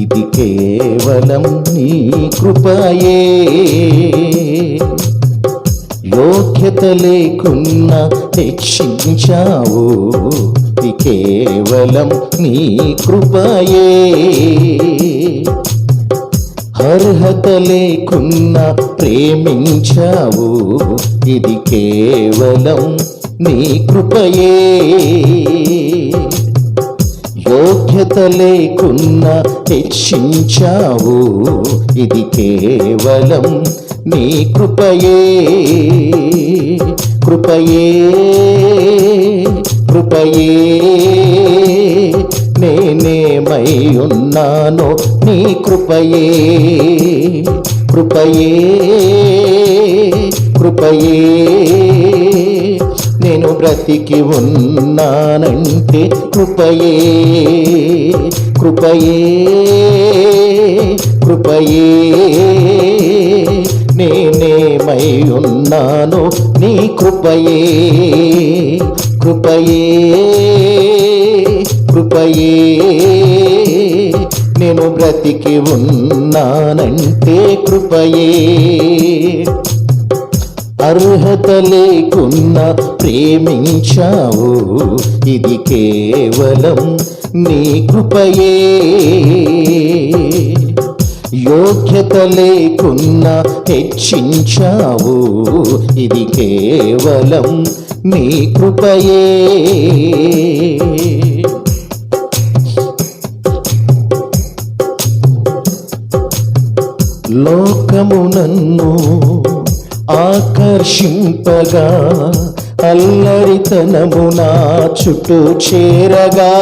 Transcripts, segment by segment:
ఇది కేవలం నీ కృపయే. యోగ్యత లేకున్నా హెచ్చించావు, ఇది కేవలం నీ కృపయే. అర్హత లేకున్నా ప్రేమించావు, ఇది కేవలం నీ కృపయే. యోగ్యత లేకున్నా హెచ్చించావు, ఇది కేవలం నీ కృపయే. కృపయే కృపయే నేనేమై ఉన్నానో నీ కృపయే. కృపయే కృపయే నేను బ్రతికి ఉన్నానంటే కృపయే. కృపయే కృపయే నేనేమై ఉన్నానో నీ కృపయే. కృపయే కృపయే నేను బ్రతికి ఉన్నానంటే కృపయే. అర్హత లేకున్నా ప్రేమించావు, ఇది కేవలం నీ కృపయే. యోగ్యత లేకున్నా హెచ్చించావు, ఇది కేవలం నీ కృపయే. లోకము నన్ను ఆకర్షింపగా, అల్లరితనము నా చుట్టూ చేరగా,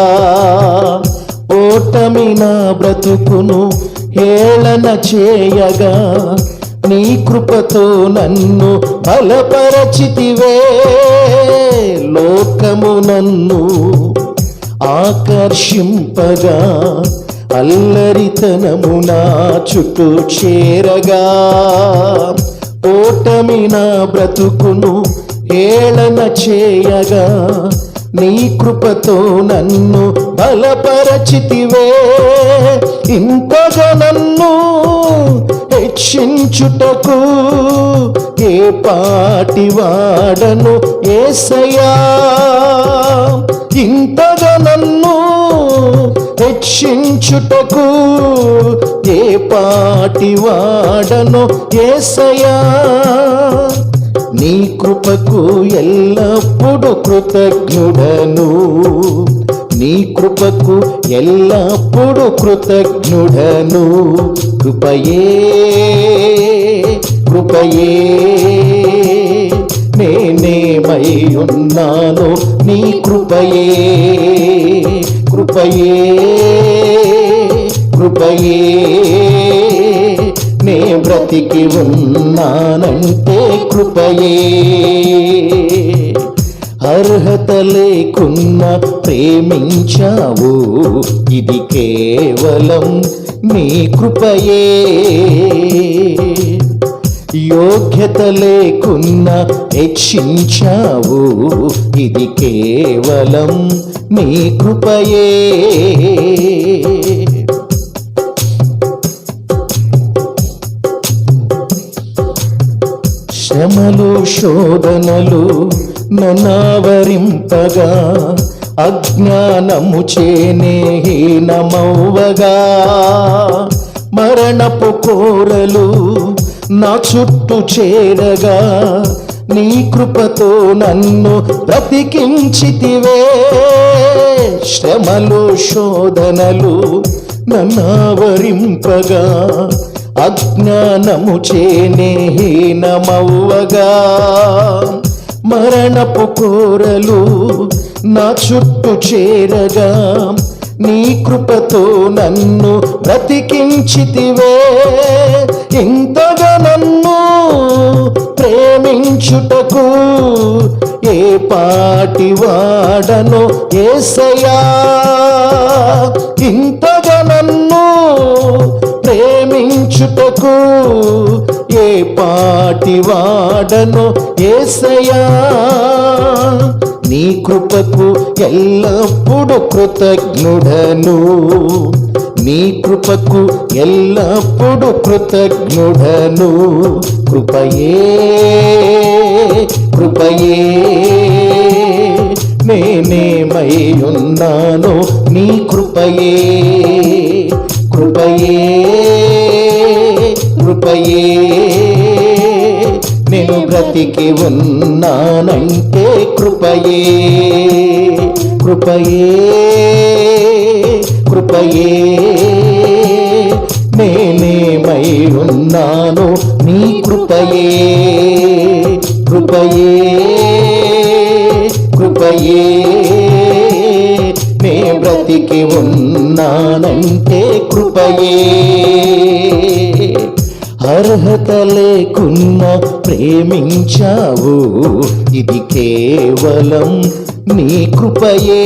ఓటమి నా బ్రతుకును హేళన చేయగా, నీ కృపతో నన్ను బలపరచితివే. లోకము నన్ను ఆకర్షింపగా, అల్లరితనము నా చుట్టూ చేరగా, ఓటమి నా బ్రతుకును హేళన చేయగా, నీ కృపతో నన్ను బలపరచితివే. ఇంతగా నన్ను హెచ్చించుటకు ఏ పాటి వాడను యేసయ్యా. ఇంతగా నన్ను హెచ్చించుటకు ఏ పాటి వాడను యేసయ్యా. నీ కృపకు ఎల్లప్పుడు కృతజ్ఞుడను, నీ కృపకు ఎల్లప్పుడు కృతజ్ఞుడను. కృపయే కృపయే నేనేమై ఉన్నానో నీ కృపయే. కృపయే కృపయే నే బ్రతికి ఉన్నానంటే కృపయే. అర్హత లేకున్నా ప్రేమించావు, ఇది కేవలం నీ కృపయే. యోగ్యత లేకున్నా హెచ్చించావు, ఇది కేవలం నీ కృపయే. శ్రమలు శోధనలు నన్నావరింపగా, అజ్ఞానము చేనే హీనమవ్వగా, మరణపు కోరలు నా చుట్టూ చేరగా, నీ కృపతో నన్ను బ్రతికించితివే. శ్రమలు శోధనలు నన్నావరింపగా, అజ్ఞానము చేనే హీనమవ్వగా, మరణపు కోరలు నా చుట్టూ చేరగా, నీ కృపతో నన్ను బ్రతికించితివే. ఇంతగా నన్ను ప్రేమించుటకు ఏ పాటి వాడను యేసయ్యా. ఇంతగా నన్ను ప్రేమించుటకు ఏ పాటి వాడను యేసయ్యా. నీ కృపకు ఎల్లప్పుడూ కృతజ్ఞుడను, నీ కృపకు ఎల్లప్పుడూ కృతజ్ఞుడను. కృపయే కృపయే నేనేమై ఉన్నాను, నీ కృపయే కృపయే కృపయే నేను బ్రతికి ఉన్నానంటే కృపయే కృపయే కృపయే నేనేమై ఉన్నాను, నీ కృపయే కృపయే కృపయే నే బ్రతికి ఉన్నానంటే కృపయే. అర్హత లేకున్నా ప్రేమించావు, ఇది కేవలం నీ కృపయే.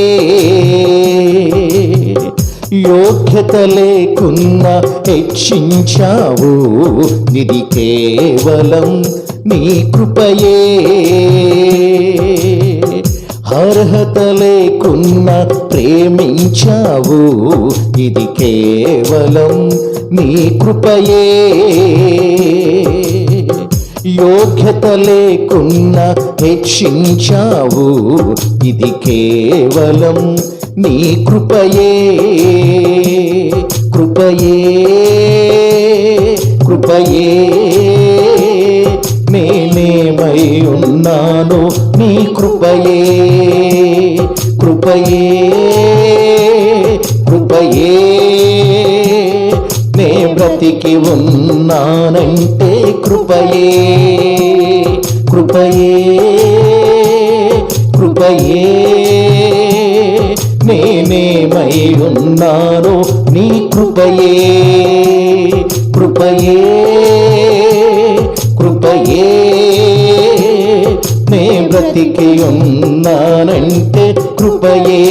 యోగ్యత లేకున్నా హెచ్చించావు, ఇది కేవలం నీ కృపయే. అర్హత లేకున్నా ప్రేమించావు, ఇది కేవలం నీ కృపయే. యోగ్యత లేకున్నా హెచ్చించావు, ఇది కేవలం నీ కృపయే కృపయే కృపయే నేనేమై ఉన్నాను, నీ కృపయే కృపయే కృపయే నే బ్రతికి ఉన్నానంటే కృపయే కృపయే కృపయే నేనేమై ఉన్నాను, నీ కృపయే కృపయే కృపయే నే బ్రతికి ఉన్నానంటే కృపయే